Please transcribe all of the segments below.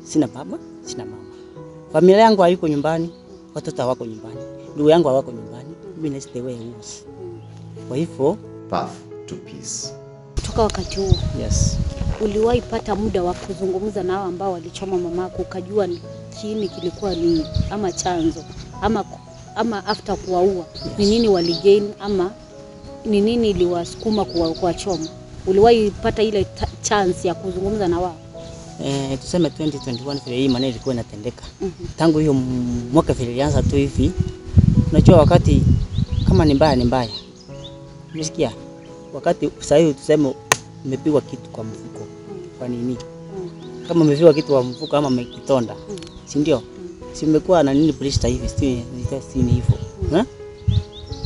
Sina baba, sina mama. Familia yangu haiko nyumbani, watoto hawako nyumbani, ndugu yangu hawako nyumbani. Mimi stay where I was. Kwa hivyo path to peace. Kutoka wakati huo, yes, uliwahi pata muda wa kuzungumza na hao ambao walichoma mamako, ukajua kiini kilikuwa ni ama chanzo ama after kuwaua ni nini waligain ama ni nini iliwasukuma kuwachoma? Uliwahi pata ile chance ya kuzungumza na wao? Tuseme 2021 vile hii maneno ilikuwa inatendeka. Tangu hiyo mwaka vile ilianza tu hivi. Unajua wakati kama ni mbaya ni mbaya. Umesikia? Wakati sasa hivi tuseme umepigwa kitu kwa mfuko. Kwa nini? Kama umepigwa kitu kwa mfuko ama umekitonda. Si ndio? Si umekuwa na nini polisi hivi si ni hivyo.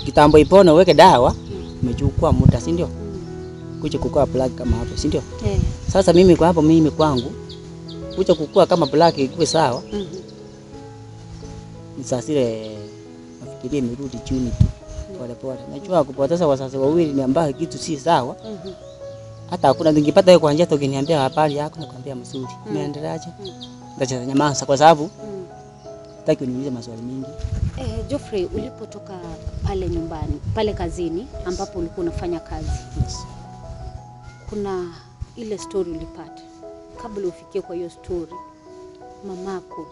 Kitambo ipone uweke dawa, umechukua muda, si ndio? Kuja kukua plug kama hapo, si ndio? Sasa mimi kwa hapo mimi kwangu kuja kukua kama plug ikuwe sawa. Sasa ile nafikiria nirudi chini tu. Pole pole. Najua kupoteza wazazi wawili ni ambayo kitu si sawa. Hata hakuna ningepata hiyo kwa njia ukiniambia habari yako na kuambia mzuri. Umeendeleaje? Ndacha nyamaza kwa sababu sitaki uniulize maswali mingi. Geoffrey, ulipotoka pale nyumbani, pale kazini ambapo ulikuwa unafanya kazi. Yes. Kuna ile story ulipata. Kabla ufikie kwa hiyo story, mamako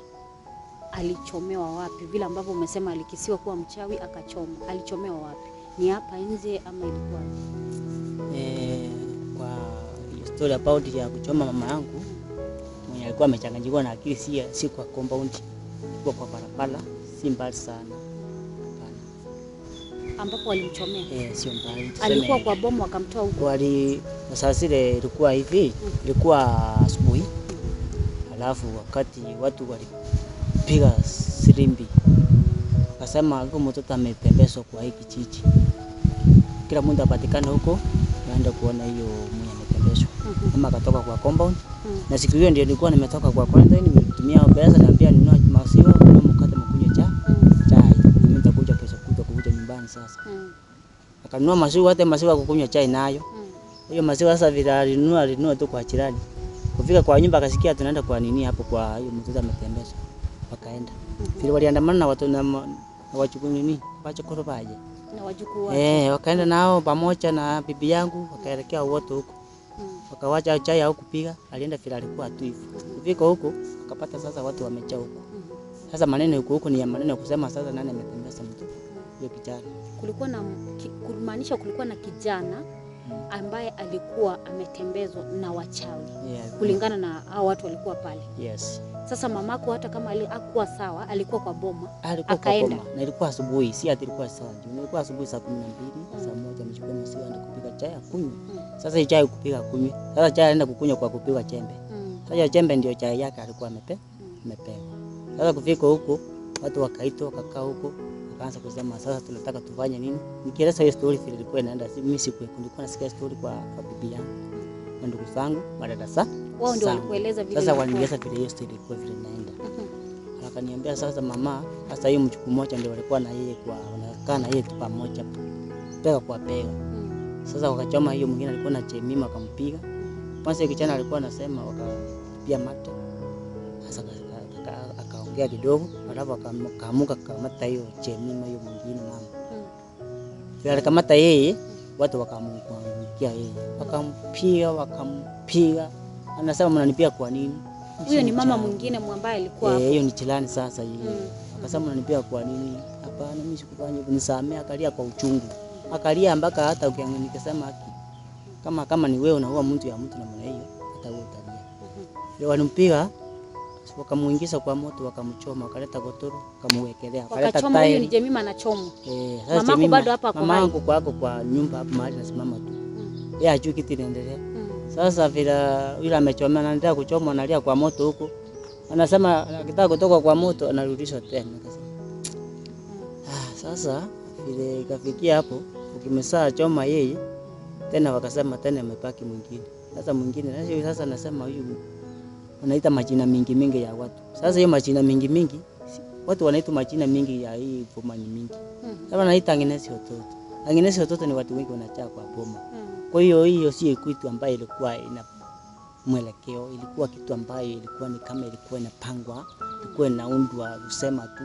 alichomewa wapi? Vile ambavyo umesema alikisiwa kuwa mchawi akachoma. Alichomewa wapi? Ni hapa nje ama ilikuwa? Kwa hiyo story about ya kuchoma mama yangu, mwenye alikuwa amechanganyikwa na akili si kwa compound, kwa barabara, si mbali sana. Ambapo walimchomea? Sio mbali. Alikuwa kwa bomu akamtoa huko. Sasa ile ilikuwa hivi, ilikuwa asubuhi. Alafu wakati watu walipiga sirimbi, akasema huko mtoto amepembezwa kwa hiki kijiji. Kila mtu apatikane huko, naenda kuona hiyo mwenye amepembezwa. Kama akatoka kwa compound. Na siku hiyo ndio nilikuwa nimetoka kwa kwanza, nimetumia pesa niambia ninunue maziwa na mkate mkunywe chai. Mimi nitakuja kesho kuja nyumbani sasa. Akanunua maziwa, hata maziwa kukunywa chai nayo. Hiyo maziwa sasa vile alinunua tu kwa jirani. Kufika kwa nyumba akasikia tunaenda kwa nini hapo kwa hiyo mtoto ametembezwa. Wakaenda. Vile waliandamana na watu na wachukua nini? Wachukua baje. Na wajukuu wake. Wakaenda nao pamoja na bibi yangu wakaelekea wote huko. Wakawacha chai au kupiga, alienda vile alikuwa tu hivyo. Kufika huko akapata sasa watu wamejaa huko. Sasa maneno huko ni ya maneno kusema sasa nani ametembeza mtoto hiyo kijana. Kulikuwa na kumaanisha kulikuwa na kijana ambaye alikuwa ametembezwa na wachawi. Kulingana na hao watu walikuwa pale. Yes. Sasa mamako hata kama alikuwa sawa, alikuwa kwa boma, akaenda. Na ilikuwa asubuhi, si ati ilikuwa sawa. Ilikuwa asubuhi saa 12, saa 1 amechukua maziwa aenda kupika chai akunywe. Sasa chai kupika akunywe. Sasa chai anaenda kukunywa kwa kupiga chembe. Sasa chembe ndio chai yake alikuwa amepewa. Sasa kufika huko, watu wakaitwa wakakaa huko. Akaanza kusema sasa tunataka tufanye nini? Nikieleza hiyo story vile ilikuwa inaenda, mimi nilikuwa nasikia story kwa bibi yangu na ndugu zangu, madada zangu. Wao ndio walikueleza vile. Sasa walieleza vile hiyo story ilikuwa vile inaenda. Akaniambia sasa mama, sasa hiyo mchukuu mmoja ndio walikuwa na yeye kwa wanakaa na yeye tu pamoja. Pega kwa pega. Sasa wakachoma hiyo, mwingine alikuwa na chemima akampiga. Kwanza kijana alikuwa anasema wakapia mate. Sasa akaongea kidogo, alafu akaamuka kamata hiyo chemima hiyo mwingine mama. Vile alikamata yeye, watu wakamwangukia yeye. Wakampiga. Anasema mnanipiga kwa nini? Huyo ni mama mwingine ambaye alikuwa hapo. Hiyo ni chilani sasa yeye. Akasema mnanipiga kwa nini? Hapana, mimi sikufanya hivyo, nisamee. Akalia kwa uchungu. Akalia mpaka hata nikisema kama ni wewe unaua mtu ya mtu namna hiyo, hata wewe utalia. Ndio walimpiga, wakamuingiza kwa moto, wakamchoma, wakaleta godoro, wakamwekelea. Wakaleta tairi. Huyo ni Jemima anachoma. Mamako bado hapa kwa hai. Mamako kwa nyumba hapo mahali nasimama tu. Yeye hajui kitu inaendelea. Sasa vile yule amechoma anaendelea kuchoma, analia kwa moto huko. Anasema akitaka kutoka kwa moto anarudishwa tena. Sasa vile kafikia hapo, ukimsaa choma yeye tena wakasema tena amepaki mwingine. Sasa mwingine sasa anasema huyu wanaita majina mingi ya watu. Sasa hiyo majina mingi watu wanaita majina mingi ya hii boma mingi. Sasa wanaita Agnes watoto. Agnes watoto ni watu wengi wanachaa kwa boma. Kwa hiyo si kitu ambayo ilikuwa mwelekeo, ilikuwa kitu ambayo ilikuwa ni kama ilikuwa inapangwa, ilikuwa inaundwa kusema tu.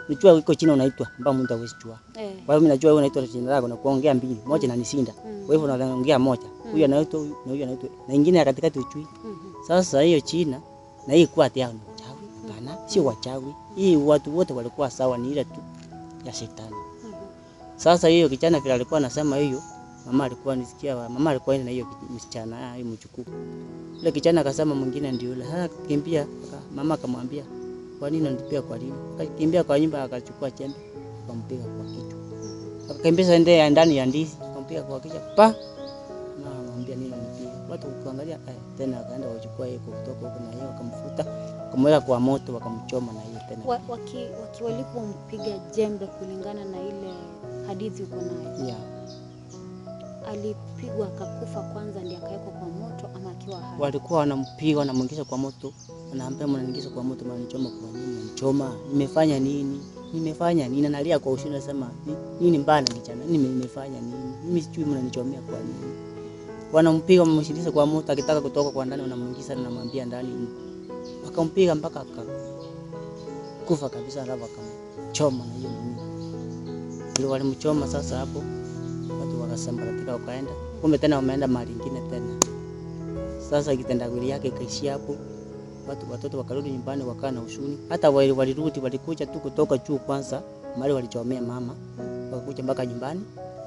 Unajua iko chini unaitwa ambao mtu hawezi jua. Kwa hiyo mimi najua wewe unaitwa jina lako na kuongea mbili, moja inanishinda. Kwa hivyo unaongea moja. Huyu anaitwa huyu na huyu anaitwa na nyingine katikati uchui. Sasa hiyo China na hii kwa ati hao ni wachawi. Hapana, sio wachawi. Hii watu wote walikuwa sawa, ni ile tu ya shetani. Sasa hiyo kijana vile alikuwa anasema hiyo, mama alikuwa anisikia, mama alikuwa na hiyo msichana hiyo mchukuu. Yule kijana akasema mwingine ndio yule. Kimbia, mama akamwambia, "Kwa nini unanipea kwa nini?" Akakimbia kwa nyumba akachukua chembe, akampiga kwa kichwa. Akakimbia ndio ndani ya ndizi, akampiga kwa kichwa. Pa! Na anamwambia nini nipiga. Watu kuangalia tena akaenda kuchukua hiyo kutoka huko na hiyo akamfuta, akamweka kwa moto wakamchoma na hiyo tena. Walipompiga jembe kulingana na ile hadithi uko nayo. Yeah. Alipigwa akakufa kwanza ndiye akawekwa kwa moto ama akiwa hai? Walikuwa wanampiga na mwingiza kwa moto. Anaambia mnaniingiza kwa moto, mnanichoma kwa nini? Mnanichoma. Nimefanya nini? Nimefanya nini? Analia kwa ushindi anasema, "Nini mbaya na kijana? Nimefanya nini? Mimi sijui mnanichomea kwa nini?" Wanampiga wamemshindiza kwa moto, akitaka kutoka kwa ndani wanamuingiza na namwambia ndani. Wakampiga mpaka kufa kabisa, alafu akamchoma na hiyo nini. Ndio walimchoma. Sasa hapo watu wakasambaratika wakaenda. Kumbe tena wameenda mahali nyingine tena. Sasa kitendawili yake kaishia hapo. Watoto wakarudi nyumbani wakaa na huzuni. Hata walirudi walikuja tu kutoka juu kwanza, mahali walichomea mama. Wakakuja mpaka nyumbani,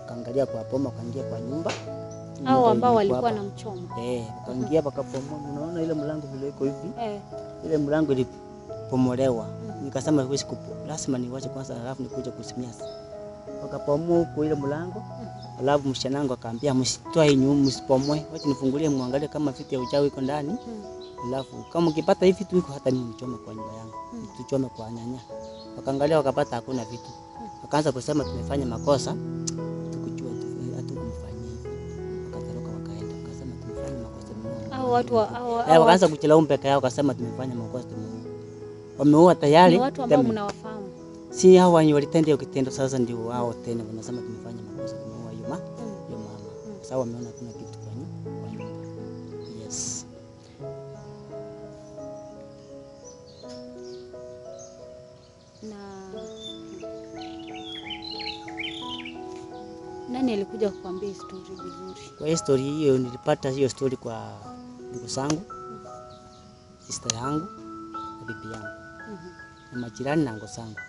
kaangalia kwa boma, kaingia kwa nyumba. Hao ambao walikuwa na mchoma. Kaingia wakapomoa. Unaona ile mlango vile iko hivi? Ile mlango ilipomolewa. Nikasema huwezi lazima niwache kwanza alafu nikuje kusimia. Wakapomoa huko ile mlango. Alafu mshanangu akaambia msitoe nyumba, msipomoe. Wacha nifungulie muangalie kama vitu ya uchawi iko ndani. Alafu kama ukipata hivi vitu iko hata mimi nichome kwa nyumba yangu. Tuchome kwa nyanya. Wakaangalia wakapata hakuna vitu. Wakaanza kusema tumefanya makosa. Tukujua hatukumfanyia hivi. Wakatoroka wakaenda. Wakasema tumefanya makosa mmoja. Hao watu wakaanza kujilaumu peke yao, wakasema tumefanya makosa tumeua. Wameua tayari. Ni watu ambao mnawafahamu. Si hao walitenda hiyo kitendo, sasa ndio wao tena wanasema tumefanya makosa tumeua hiyo mama. Sasa wameona kuna kitu kwa nyumba. Yes. Nani alikuja kukuambia story vizuri? Kwa story hiyo nilipata hiyo story kwa ndugu zangu, sister yangu, na bibi yangu. Na majirani na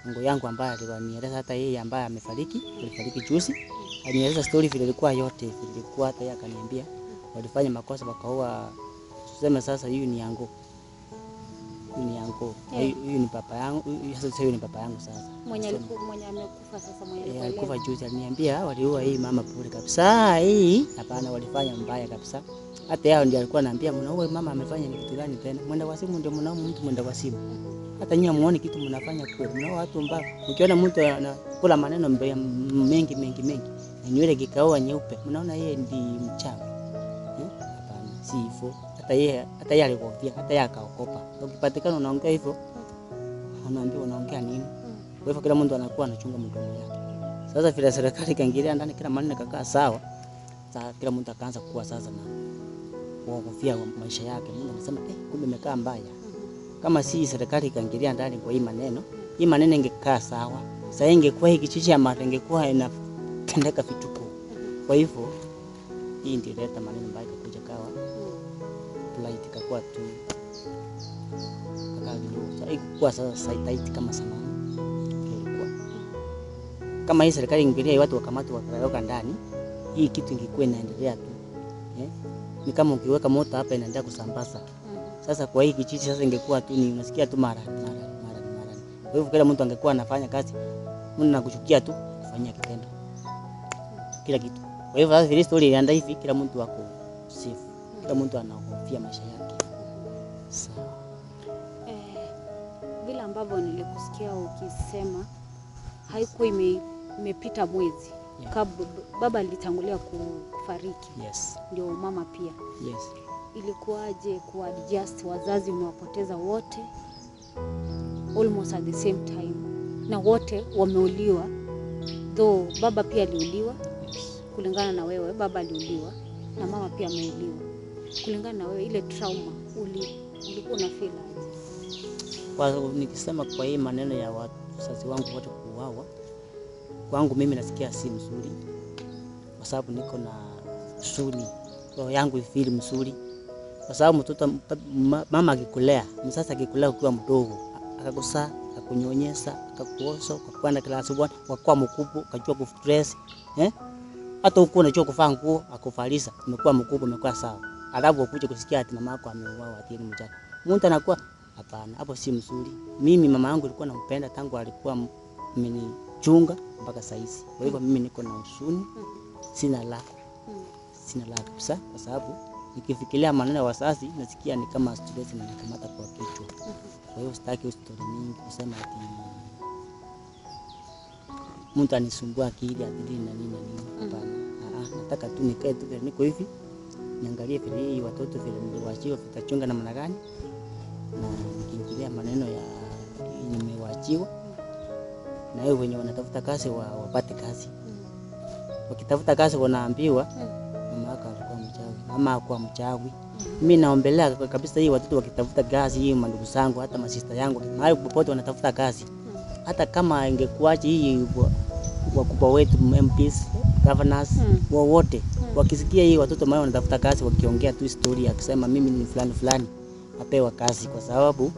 ngo yangu ambaye alinieleza hata yeye ambaye alifariki juzi. Alinieleza story vile ilikuwa yote, ilikuwa hata yeye akaniambia walifanya makosa wakaua. Tuseme sasa hiyo ni yangu. Huyu ni baba yangu. Huyu ni baba yangu sasa. Mwenye amekufa sasa mwenye alikufa juzi aliniambia waliua hii mama pole kabisa. Hii hapana, walifanya mbaya kabisa. Hata yao ndio alikuwa ananiambia mnaua mama amefanya ni kitu gani tena? Mwenda kwa simu ndio mnao mtu mwenda kwa simu. Hata nyinyi muone kitu mnafanya kweli. Mnao watu ambao ukiona mtu anakula maneno mengi na nywele kikaoa nyeupe, mnaona yeye ndiye mchawi. Hapana, si hivyo. Hata yeye alikuwa hata yeye akaokopa. Ukipatikana unaongea hivyo, unaambiwa unaongea nini? Kwa hivyo kila mtu anakuwa anachunga mdomo wake. Sasa vile serikali kaingilia ndani kila maneno kakaa sawa. Sasa kila mtu akaanza kuwa sasa na kuogofia maisha yake. Mungu anasema kumbe imekaa mbaya. Kama si serikali kaingilia ndani kwa hii maneno ingekaa sawa. Sasa ingekuwa hiki kijiji ama ingekuwa inatendeka vituko. Kwa hivyo hii ndio leta maneno mbaya kuja kawa. Polite kakuwa tu. Sasa ikuwa sasa tight kama samani. Kama hii serikali ingilia watu wakamata wakaweka ndani, hii kitu ingekuwa inaendelea tu. Ni kama ukiweka moto hapa inaendelea kusambaza. Sasa kwa hii kijiji sasa ingekuwa tu ni unasikia tu mara. Kwa hivyo kila mtu angekuwa anafanya kazi, mimi nakuchukia tu kufanyia kitendo. Kila kitu. Kwa hivyo sasa vile story ilianza hivi, kila mtu wako safe. Kila mtu anahofia maisha yake. Sawa. Vile ambavyo nilikusikia ukisema haikuwa imepita mwezi. Kabla baba alitangulia kufariki. Yes. Ndio mama pia. Yes. Ilikuwaje kuadjust wazazi umewapoteza wote almost at the same time na wote wameuliwa, though baba pia aliuliwa kulingana na wewe, baba aliuliwa na mama pia ameuliwa. kulingana na wewe ile trauma ulikuwa una feel aje? Kwa nikisema kwa hii maneno ya wazazi wangu wote kuuawa, kwangu mimi nasikia si mzuri, kwa sababu niko na huzuni, roho yangu ifeel mzuri, kwa sababu mtoto mama akikulea, msasa akikulea ukiwa mdogo, akakusaa, akakunyonyesha, akakuosha, ukakwenda klasi 1, ukakuwa mkubwa, ukajua kustress, hata uko unajua kuvaa nguo, akuvalisha, umekuwa mkubwa, umekuwa sawa. Alafu ukuje kusikia ati mama yako ameuawa ati ni mjane. Mtu anakuwa hapana, hapo si mzuri. Mimi mama yangu alikuwa nampenda tangu alikuwa amenichunga mpaka saizi. Kwa hivyo mimi niko na huzuni, sina la kabisa, kwa sababu nikifikiria maneno ya wazazi nasikia ni kama stress inanikamata kwa kichwa. Kwa hiyo sitaki story mingi kusema ati mtu anisumbua akili ati na nini. Hapana. Nataka tu nikae tu vile niko hivi, niangalie vile hii watoto vile niliwaachiwa vitachunga namna gani, na nikiingilia maneno ya nimewaachiwa, na wao wenye wanatafuta kazi wapate kazi. Wakitafuta kazi wanaambiwa mama yako alikuwa mchawi, mama hakuwa mchawi. Mimi naombelea kabisa hii watoto wakitafuta kazi, hii mandugu zangu hata masista yangu mahali popote wanatafuta kazi, hata kama ingekuaje hii wakubwa wetu MPs, governors wote wakisikia hii watoto mao wanatafuta kazi, wakiongea tu story akisema mimi ni fulani fulani apewa kazi, kwa sababu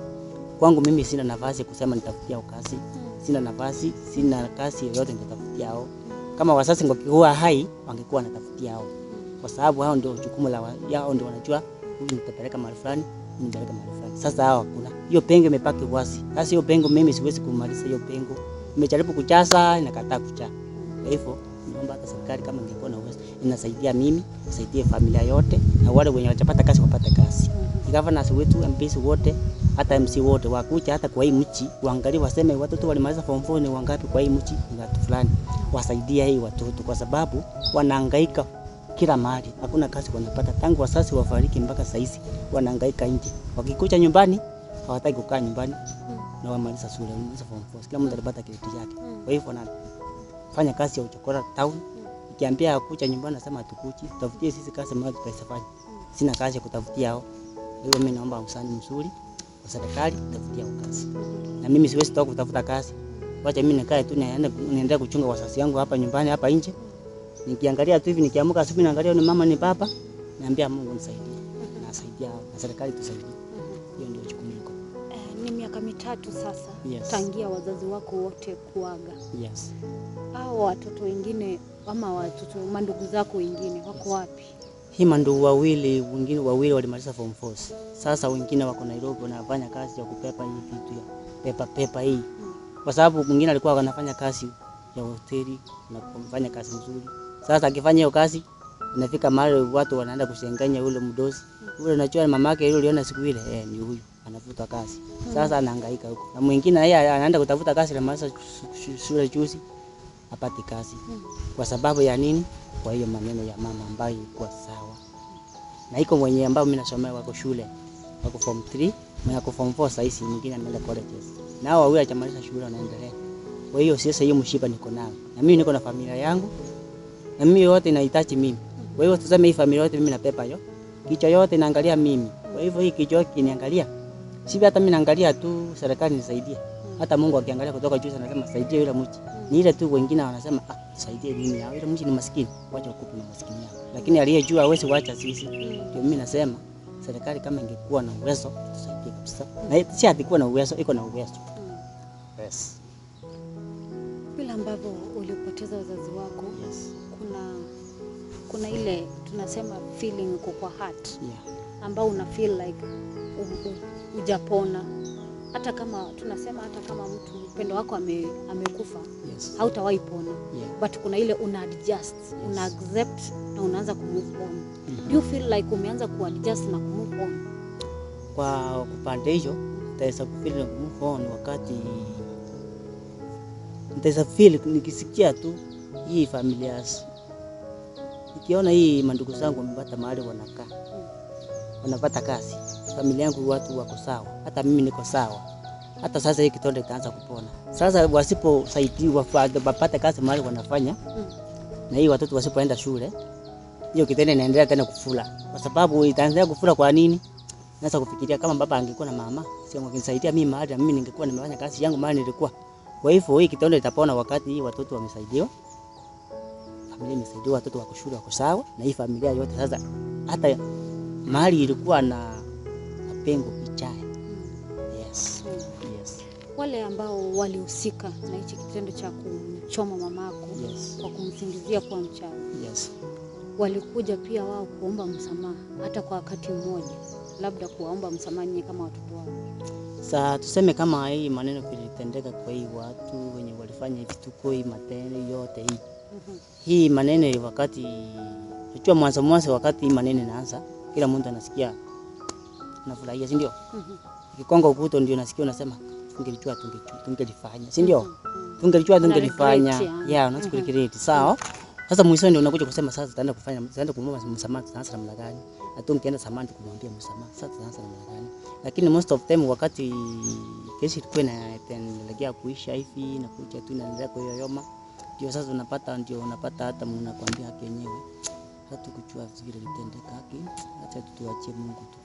kwangu mimi sina nafasi kusema nitafutia kazi, sina nafasi, sina kazi yoyote nitafutia hao. Kama wazazi wangekuwa hai wangekuwa wanatafutia hao, kwa sababu hao ndio jukumu yao, ndio wanajua huyu nitapeleka mahali fulani, nitapeleka mahali fulani. Sasa hao kuna hiyo pengo imepaki wazi. Sasa hiyo pengo mimi siwezi kumaliza hiyo pengo, nimejaribu kujaza inakataa kucha. Kwa hivyo naomba hata serikali kama ingekuwa na uwezo inasaidia mimi, isaidie familia yote, na wale wenye wanapata kazi wapate kazi. Governors wetu, MPs wote, hata MC wote wakuja hata kwa hii mchi waangalie, waseme watoto walimaliza form 4 ni wangapi kwa hii mchi, ni watu fulani, wasaidia hii watoto, kwa sababu wanahangaika kila mahali, hakuna kazi wanapata tangu wazazi wafariki mpaka saizi, wanahangaika nje. Wakikuja nyumbani hawataki kukaa nyumbani, na wamaliza shule, wamaliza form 4, kila mtu anapata kitu chake. Kwa hivyo wanafanya kazi ya uchokora town. Nikiambia kuja nyumbani nasema hatukuji, tutafutie sisi kazi mahali tutafanya. Sina kazi ya kutafutia hao. Hiyo mimi naomba msaada mzuri kwa serikali kutafutia kazi. Na mimi siwezi toka kutafuta kazi. Wacha mimi nikae tu niendelee kuchunga wazazi wangu hapa nyumbani hapa nje. Nikiangalia tu hivi, nikiamka asubuhi naangalia ni mama ni baba, naambia Mungu nisaidie. Na asaidia na serikali tusaidie. Hiyo ndio jukumu liko. Ni miaka 3 sasa tangia wazazi wako wote kuaga. Yes. Hao watoto wengine ama watoto mandugu zako wengine wako wapi? Hii mandugu wengine wawili walimaliza form 4. Sasa wengine wako Nairobi wanafanya kazi ya kupepa hii vitu ya pepa hii. Kwa sababu mwingine alikuwa anafanya kazi ya hoteli na kufanya kazi nzuri. Sasa akifanya hiyo kazi inafika mahali watu wanaenda kushenganya yule mdosi. Yule anajua mamake yule aliona siku ile ni huyu anafuta kazi. Sasa anahangaika huko. Na mwingine yeye anaenda kutafuta kazi na maliza shule juzi apate kazi. Kwa sababu ya nini? Kwa hiyo maneno ya mama ambayo ilikuwa sawa. Na iko mwenye ambao mimi nasomea wako shule, wako form 3, na wako form 4 sasa, mwingine ameenda colleges. Nao wawili hajamaliza shule wanaendelea. Kwa hiyo sasa hiyo mshipa niko nao. Na mimi niko na familia yangu. Na mimi yote inahitaji mimi. Kwa hiyo tuseme hii familia yote mimi na pepa hiyo. Kichwa yote inaangalia mimi. Kwa hivyo hii kichwa kiniangalia. Sibi hata mimi naangalia tu serikali nisaidie. Hata Mungu akiangalia kutoka juu anasema saidia yule mchi. Ni ile tu wengine wanasema saidie mimi, na yule mchi ni maskini, wacha ukupe na maskini yako. Lakini aliyejua hawezi kuacha sisi. Ndio mimi nasema serikali kama ingekuwa na uwezo tusaidie kabisa. Na si atakuwa na uwezo, iko na uwezo. Yes. Bila ambavyo ulipoteza wazazi wako, kuna ile tunasema feeling kwa heart. Ambao una feel like ujapona. Hata kama tunasema hata kama mtu upendo wako amekufa, hautawahi pona. But kuna ile una adjust, una accept na unaanza ku move on. Do you feel like umeanza ku adjust na ku move on? Kwa kupande hiyo nitaweza kufeel na move on wakati nitaweza feel nikisikia tu hii familia, nikiona hii mandugu zangu wamepata mahali wanakaa, wanapata kazi, familia yangu watu wako sawa, hata mimi niko sawa. Hata sasa hii kitonda itaanza kupona. Sasa wasiposaidiwa wapate kazi mahali wanafanya, na hii watoto wasipoenda shule, hiyo kitendo inaendelea tena kufula. Kwa sababu itaendelea kufula kwa nini? Naweza kufikiria kama baba angekuwa na mama, si angenisaidia mimi mahali na mimi ningekuwa nimefanya kazi yangu mahali nilikuwa. Kwa hivyo hii kitendo itapona wakati hii watoto wamesaidiwa. Familia imesaidiwa, watoto wako shule wako sawa, na hii familia yote sasa hata mahali ilikuwa na mapengo ichae. Yes. Yes. Wale ambao walihusika na hichi kitendo cha kumchoma mamako, Yes. kwa kumsingizia kwa mchawi, Yes. walikuja pia wao kuomba msamaha hata kwa wakati mmoja, labda kuwaomba msamaha nyinyi kama watoto wao? Sasa tuseme kama hii maneno vilitendeka kwa hii watu wenye walifanya hivi tuko hii matendo yote hii. Hii maneno wakati unajua mwanzo wakati hii maneno inaanza kila mtu anasikia anafurahia, si ndio? Ikikonga ukuto ndio nasikia unasema tungelifanya, si ndio? Tungelifanya. Yeah, unasikiliza sawa. Sasa mwisho ndio unakuja kusema sasa tutaenda kumwomba msamaha, tutaanza namna gani? Na tungeenda samani kumwambia msamaha, sasa tutaanza namna gani? Lakini most of them wakati kesi ilikuwa inaendelea kuisha hivi na kuja tu inaendelea kuyoyoma, ndio sasa unapata hata mnakwambia haki yenyewe hata kujua vile litendeka haki, acha tuachie Mungu tu.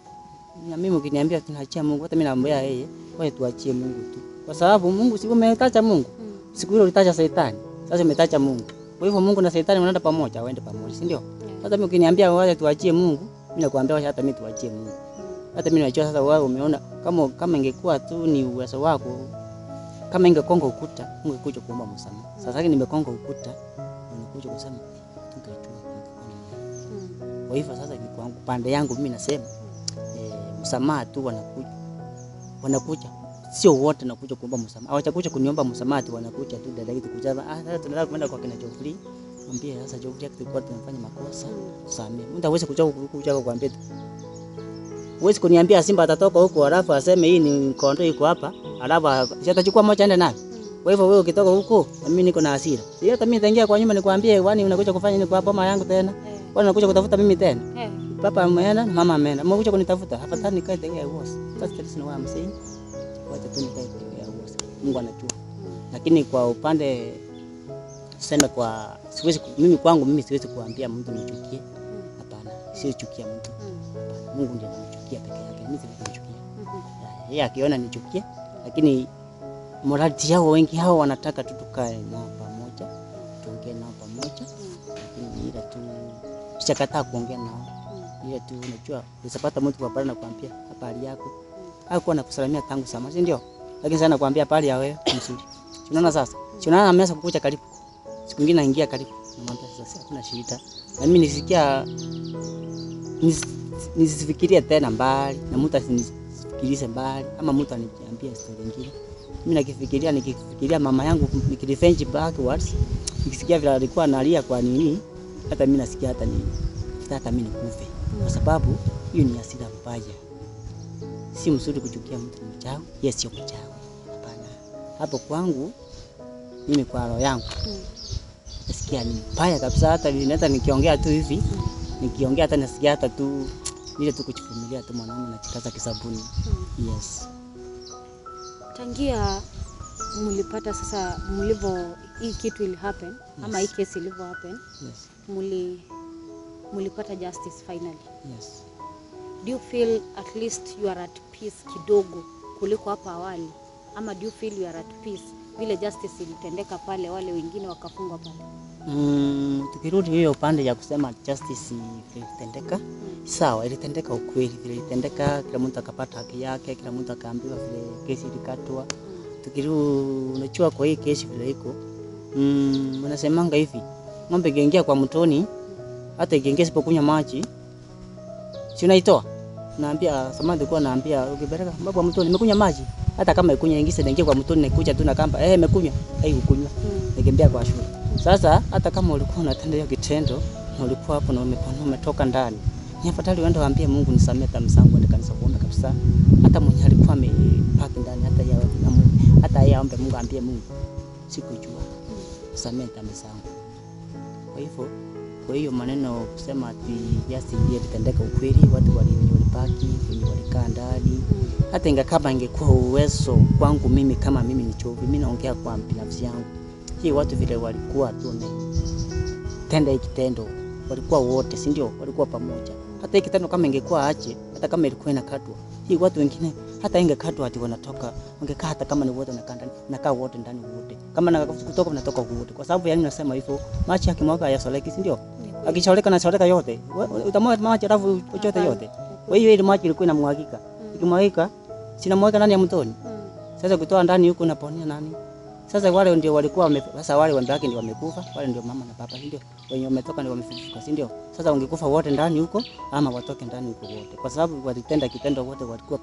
Na mimi ukiniambia tunaachia Mungu, hata mimi naambia yeye wewe tuachie Mungu tu, kwa sababu Mungu si umetacha Mungu, siku ile ulitacha Shetani, sasa umetacha Mungu. Kwa hivyo Mungu na Shetani wanaenda pamoja, waende pamoja, si ndio? Sasa mimi ukiniambia wewe tuachie Mungu, mimi nakwambia hata mimi tuachie Mungu. Hata mimi najua sasa wewe umeona kama ingekuwa tu ni uwezo wako, kama ingekonga ukuta ungekuja kuomba msamaha. Sasa hivi nimekonga ukuta unakuja kusema tungejua. Kwa hivyo sasa ni kwa pande yangu mimi nasema msamaha tu wanakuja sio wote nakuja kuomba msamaha. Hawachakuja kuniomba msamaha tu, wanakuja tu dada yetu kuja sasa tunataka kwenda kwa kina Jofri. Mwambie sasa Jofri tulikuwa tunafanya makosa, tusamee. Mtu hawezi kuja kukuambia. Huwezi kuniambia Simba atatoka huko alafu aseme hii ni kondo iko hapa, alafu atachukua moja aende nayo. Kwa hivyo wewe ukitoka huko na mimi niko na hasira. Si hata mimi nitaingia kwa nyumba nikwambie kwani unakuja kufanya nini kwa boma yangu tena? Kwani unakuja kutafuta mimi tena? Papa ameenda na mama ameenda. Mmekuja kunitafuta. Hapa nikae tega uosi. That's the reason why I'm saying wacha tu nikae tega uosi. Mungu anajua. Lakini kwa upande tuseme kwa mimi kwangu mimi siwezi kuambia mtu nichukie. Hapana. Sio chukia mtu. Mungu ndiye anamchukia peke yake. Mimi siwezi kumchukia. Yeye akiona nichukie, lakini morality yao wengi hao wanataka tukae nao pamoja, tuongee nao pamoja. Lakini ila tu sitakataa kuongea nao. Ila tu unajua usipata mtu kwa pale na kuambia habari yako. Hakuwa nakusalimia tangu sama, si ndio? Lakini sana kuambia habari ya wewe mzuri. Unaona sasa? Unaona ameanza kukuja karibu. Siku nyingine anaingia karibu. Namwambia sasa hakuna shida. Na mimi nisikia nisifikirie tena mbali na mtu asinifikirie mbali ama mtu aniambie story nyingine. Mimi nikifikiria mama yangu nikirevenge backwards, nikisikia vile alikuwa analia kwa nini, hata mimi nasikia hata nini. Nataka mimi nikufe. Kwa sababu hiyo ni hasira mbaya. Si mzuri kuchukia mtu mchawi, yeye sio mchawi. Hapana. Hapo kwangu mimi kwa roho yangu nasikia ni mbaya kabisa, hata nikiongea tu hivi, nikiongea hata nasikia hata tu ile tu kuchifumilia tu mwanaume na chikaza kisabuni. Yes. Tangia mlipata sasa hii kitu ili happen, ama hii kesi ilivyo happen, mulipata justice finally. Yes. Do you feel at least you are at peace kidogo kuliko hapa awali, ama do you feel you are at peace vile justice ilitendeka pale wale wengine wakafungwa pale? Tukirudi hiyo upande ya kusema justice ilitendeka, sawa, ilitendeka ukweli, vile ilitendeka kila mtu akapata haki yake, kila mtu akaambiwa vile kesi ilikatwa. Tukirudi unachua kwa hii kesi vile iko, wanasemanga hivi, ng'ombe ingeingia kwa mtoni, hata ingeingia isipokunywa maji, si unaitoa? Naambia samadi kwa naambia ukibeleka kwa mtoni nimekunywa maji, hata kama ikunya ingise inaingia kwa mtoni na kuja tu na kamba imekunywa, haikukunywa, nikimbia kwa shule. Sasa hata kama ulikuwa unatenda hiyo kitendo na ulikuwa hapo na umetoka ndani, ni afadhali uende waambie Mungu nisamee dhambi zangu, hadi kanisa kuomba kabisa. Hata mwenye alikuwa amepaki ndani hata yeye aombe Mungu, aambie Mungu sikujua, nisamee dhambi zangu. Kwa hiyo maneno kusema ati just ilitendeka ukweli, watu walipaki kwenye walikaa ndani. Hata ingekaba ingekuwa uwezo kwangu mimi kama mimi ni Chovi, mimi naongea kwa binafsi yangu. Hii watu vile walikuwa tu tenda hiki kitendo walikuwa wote, si ndio? Walikuwa pamoja. Hata hii kitendo kama ingekuwa aje, hata kama ilikuwa inakatwa, hii watu wengine hata ingekatwa ati wanatoka, wangekaa hata kama ni wote nakaa wote ndani wote. Kama na kutoka wanatoka wote. Kwa sababu yani nasema hivyo, maji yakimwaga hayasoleki, si ndio? Akishaoleka na soleka yote. Utamwaga maji alafu uchote yote. Kwa hiyo ile maji ilikuwa inamwagika. Ikimwagika sina mwagika ndani ya mtoni. Sasa kutoa ndani huko unaponia nani? Sasa wale ndio walikuwa sasa wale wambake ndio wamekufa, wale ndio mama na baba, ndio wenye wametoka ndio wamefufuka, si ndio? Sasa wangekufa wote ndani huko ama watoke ndani huko wote, kwa sababu walitenda kitendo wote, walikuwa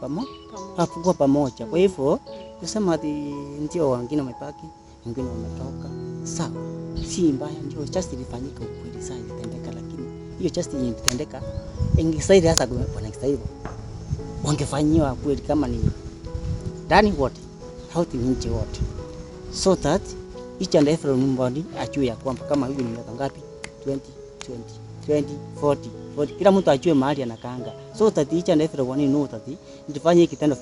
pamoja. Kwa hivyo kusema ati ndio wengine wamebaki, wengine wametoka, sawa, si mbaya, ndio just ilifanyika ukweli, sasa ilitendeka, lakini hiyo just ilitendeka ingesaidi hasa kwa hivyo wangefanyiwa kweli kama ni ndani wote, hauti nje wote, so that each and every body ajue ya kwamba kama hivi ni miaka ngapi, 20 40 kila mtu ajue mahali anakaanga, so that each and every one know that nitafanya hiki kitendo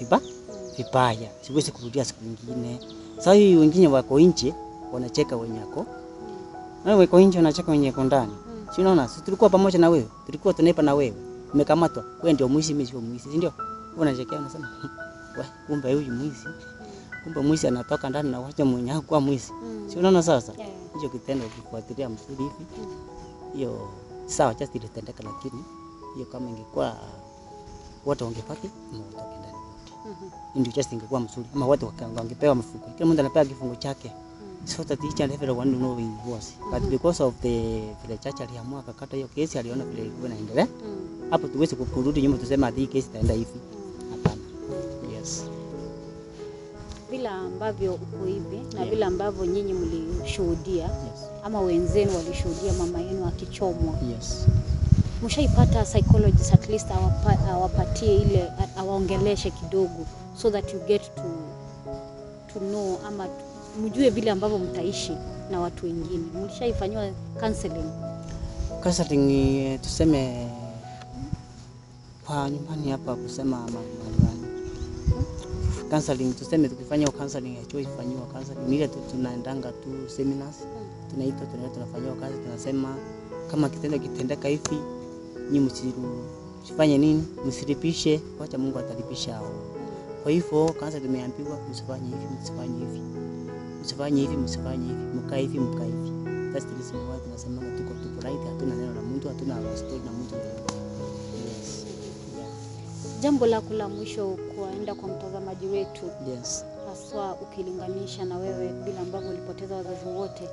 vibaya, siwezi kurudia siku nyingine. Sasa hivi wengine wako nje wanacheka wenye wako na wako nje wanacheka wenye wako ndani, si unaona? Sisi tulikuwa pamoja na wewe, tulikuwa tunepa na wewe, umekamatwa wewe, ndio mwizi, mimi sio mwizi, si ndio? Unachekea unasema wewe, kumbe huyu mwizi, kumbe mwizi anatoka ndani na wacha mwenye kwa mwizi, si unaona? Sasa hicho kitendo kifuatilia mzuri hivi, hiyo sawa, just ilitendeka, lakini hiyo kama ingekuwa wote wangepaki na watoke ndani wote, ndio just ingekuwa mzuri, ama wote wangepewa mafungo, kila mtu anapewa kifungo chake, so that each and every one know he was, but because of the church aliamua akakata hiyo kesi, aliona vile ilikuwa inaendelea, hapo tuweze kurudi nyuma tuseme hii kesi itaenda hivi, hapana. Yes, vile ambavyo uko hivi na vile ambavyo nyinyi mlishuhudia, ama wenzenu walishuhudia mama yenu akichomwa, mshaipata psychologist at least awapatie ile, awaongeleshe kidogo, so that you get to know, ama mjue vile ambavyo mtaishi na watu wengine? Mlishaifanywa counseling tuseme kwa nyumbani hapa, kusema mahali counseling, tuseme tukifanya counseling ya choice ifanywa counseling ile tunaendanga tu seminars, tunafanywa kazi, tunasema kama kitendo kitendeka hivi, nyinyi msifanye nini, msilipishe, acha Mungu atalipisha hao. Kwa hivyo kwanza tumeambiwa msifanye hivi, msifanye hivi, msifanye hivi, msifanye hivi, mkae hivi, mkae hivi. That's the reason why tunasema tuko right, hatuna neno la mtu, hatuna story na mtu. Yes. Jambo lako la mwisho kuenda kwa mtazamaji wetu, yes, haswa ukilinganisha na wewe bila ambavyo ulipoteza wazazi wote,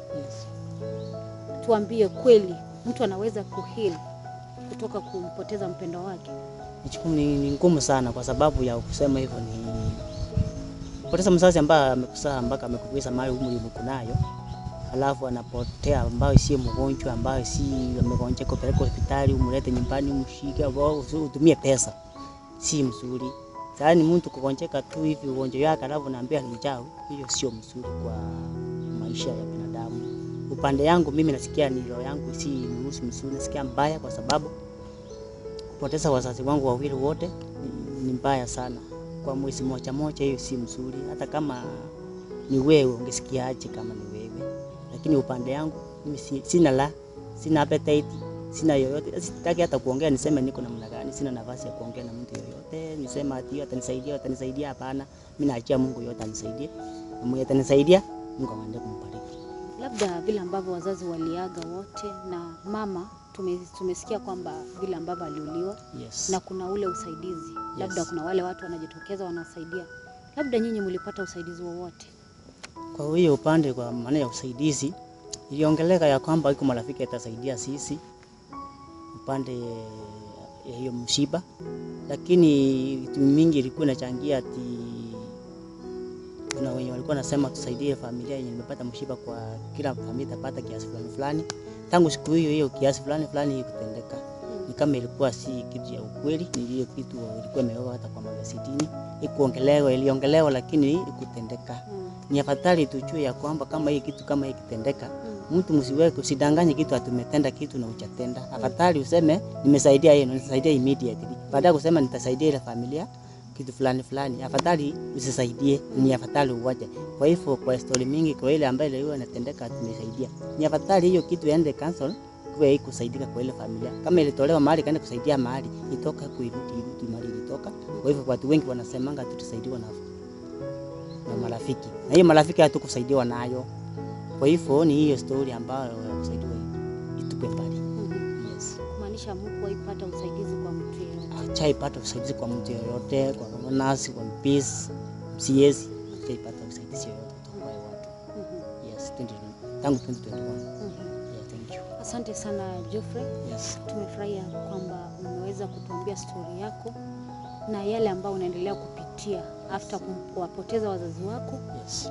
tuambie kweli mtu anaweza kuheal kutoka kumpoteza mpendo wake? Ni ngumu sana, kwa sababu ya kusema hivyo ni poteza mzazi ambaye amekuzaa mpaka amekukuza mali umri mkunayo, alafu anapotea ambaye si mgonjwa, ambaye si amegonjeka kupeleka hospitali, umlete nyumbani, umshike au utumie pesa, si mzuri. Sasa ni mtu kugonjeka tu hivi ugonjwa wake alafu naambia ni njaa, hiyo sio mzuri kwa maisha ya binadamu. Upande yangu mimi nasikia ni roho yangu si mzuri, nasikia mbaya, kwa sababu kupoteza wazazi wangu wawili wote ni mbaya sana. Kwa mwezi moja, hiyo si mzuri. Hata kama ni wewe ungesikia aje kama ni wewe, lakini upande yangu mimi sina appetite, sina yoyote, sitaki hata kuongea niseme niko namna gani, sina nafasi ya kuongea na mtu yoyote, nisema ati atanisaidia, hapana. Mimi naachia Mungu yote anisaidie, na Mungu atanisaidia, Mungu aendelee kumbariki. Labda vile ambavyo wazazi waliaga wote, na mama tumesikia kwamba vile ambavyo aliuliwa, na kuna ule usaidizi, labda kuna wale watu wanajitokeza wanasaidia, labda nyinyi mlipata usaidizi wowote? Kwa hiyo upande, kwa maana ya usaidizi iliongeleka ya kwamba iko marafiki atasaidia sisi upande ya hiyo msiba, lakini vitu mingi ilikuwa inachangia ati kuna wenye walikuwa nasema tusaidie familia yenye imepata msiba, kwa kila familia itapata kiasi fulani. Tangu siku hiyo kiasi fulani kutendeka, ni kama ilikuwa si kitu ya ukweli, ni ile kitu ilikuwa imeoa hata kwa magazetini, iliongelewa lakini ikutendeka. Ni afadhali tujue ya kwamba kama hii kitu kama hii kitendeka, mtu msiweke, usidanganye kitu atumetenda kitu na uchatenda. Afadhali useme nimesaidia yeye, nisaidia immediately, baada kusema nitasaidia ile familia kitu fulani, afadhali usisaidie, ni afadhali uwache. Kwa hivyo kwa story mingi, kwa ile ambayo leo inatendeka tumesaidia, ni afadhali hiyo kitu iende cancel, iwe kusaidika kwa ile familia. Kama ilitolewa mahali kaenda kusaidia mahali, itoka kuirudi mahali ilitoka. Kwa hivyo watu wengi wanasemanga tutasaidiwa na marafiki. Na hiyo marafiki hatukusaidiwa nayo. Kwa hivyo ni hiyo story ambayo kusaidiwa itupe mbali. Yes. Kumaanisha Mungu haipata usaidizi kwa mtu yeyote. Hajaipata usaidizi kwa mtu yeyote, kwa nasi, kwa peace, CS, hajaipata usaidizi yoyote kutoka kwa watu. Yes, tangu 2021. Yeah, thank you. Asante sana Geoffrey. Yes. Tumefurahia kwamba umeweza kutuambia story yako na yale ambayo unaendelea kupitia after kuwapoteza wazazi wako. Yes.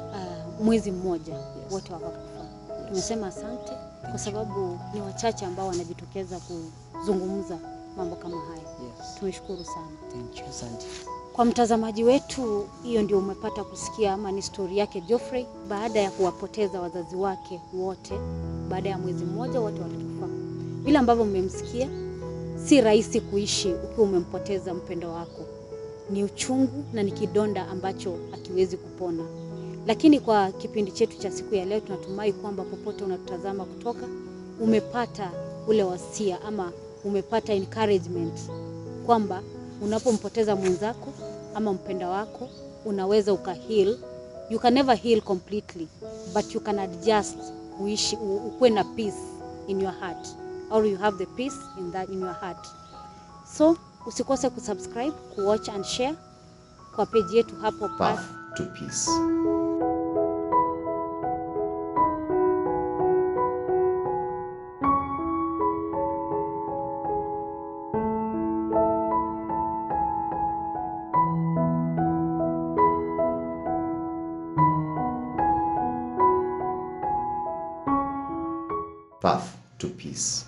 Mwezi mmoja Yes. wote wakakufa. Yes. Tumesema asante kwa sababu ni wachache ambao wanajitokeza kuzungumza mambo kama haya. Yes. Tumeshukuru sana. Thank you. Asante. Kwa mtazamaji wetu, hiyo ndio umepata kusikia ama ni story yake Geoffrey baada ya kuwapoteza wazazi wake wote. Baada ya mwezi mmoja wote walikufa. Vile ambavyo mmemsikia, si rahisi kuishi ukiwa umempoteza mpendo wako. Ni uchungu na ni kidonda ambacho hakiwezi kupona. Lakini kwa kipindi chetu cha siku ya leo tunatumai kwamba popote unatutazama kutoka umepata ule wasia ama umepata encouragement kwamba unapompoteza mwenzako ama mpenda wako unaweza ukaheal. You can never heal completely, but you can adjust, uishi ukuwe na peace in your heart, or you have the peace in your heart. So usikose kusubscribe, kuwatch and share kwa page yetu hapo Path to Peace. Path to Peace.